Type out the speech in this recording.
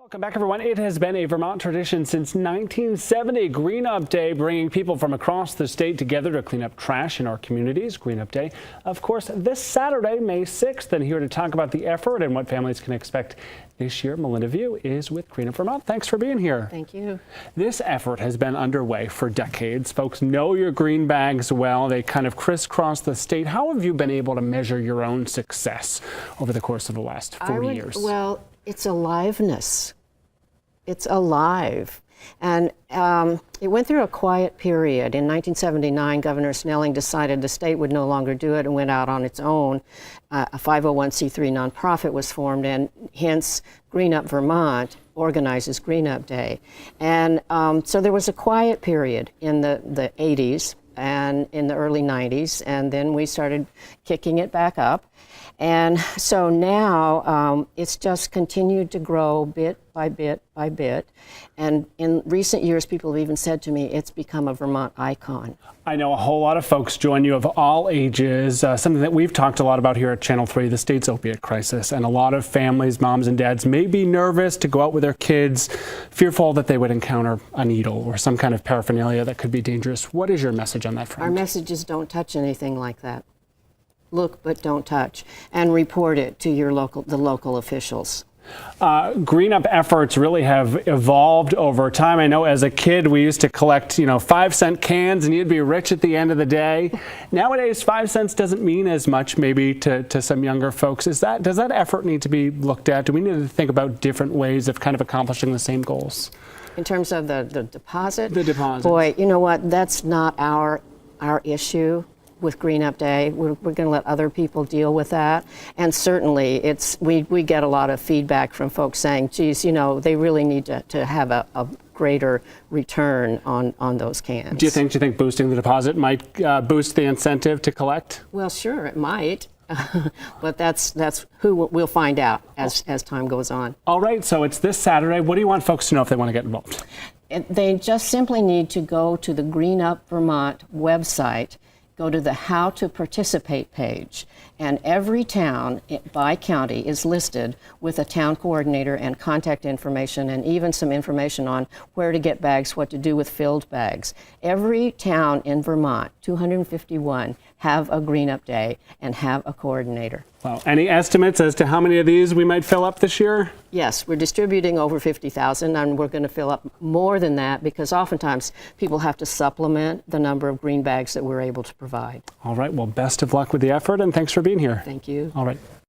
Welcome back, everyone. It has been a Vermont tradition since 1970, Green Up Day, bringing people from across the state together to clean up trash in our communities. Green Up Day, of course, this Saturday, May 6th. And here to talk about the effort and what families can expect this year, Melinda View is with Green Up Vermont. Thanks for being here. Thank you. This effort has been underway for decades. Folks know your green bags well. They kind of crisscross the state. How have you been able to measure your own success over the course of the last 40 years? Well, it's aliveness. It's alive. And it went through a quiet period. In 1979, Governor Snelling decided the state would no longer do it and went out on its own. A 501c3 nonprofit was formed, and hence Green Up Vermont organizes Green Up Day. And so there was a quiet period in the 80s and in the early 90s, and then we started kicking it back up. And so now it's just continued to grow bit by bit by bit. And in recent years, people have even said to me, it's become a Vermont icon. I know a whole lot of folks join you of all ages, something that we've talked a lot about here at Channel 3, the state's opiate crisis. And a lot of families, moms and dads, may be nervous to go out with their kids, fearful that they would encounter a needle or some kind of paraphernalia that could be dangerous. What is your message on that front? Our message is don't touch anything like that. Look, but don't touch, and report it to the local officials. Green Up efforts really have evolved over time. I know as a kid we used to collect, 5-cent cans and you'd be rich at the end of the day. Nowadays, 5 cents doesn't mean as much maybe to some younger folks. Does that effort need to be looked at? Do we need to think about different ways of kind of accomplishing the same goals? In terms of the deposit? The deposit. Boy, you know what? That's not our issue. With Green Up Day, we're going to let other people deal with that. And certainly, we get a lot of feedback from folks saying, geez, they really need to have a greater return on those cans. Do you think boosting the deposit might boost the incentive to collect? Well, sure, it might. But that's who we'll find out as time goes on. All right, so it's this Saturday. What do you want folks to know if they want to get involved? They just simply need to go to the Green Up Vermont website, go to the How to Participate page, and every town by county is listed with a town coordinator and contact information and even some information on where to get bags, what to do with filled bags. Every town in Vermont, 251, have a Green Up Day and have a coordinator. Well, any estimates as to how many of these we might fill up this year? Yes, we're distributing over 50,000, and we're going to fill up more than that because oftentimes people have to supplement the number of green bags that we're able to provide. All right, well, best of luck with the effort, and thanks for being here. Thank you. All right.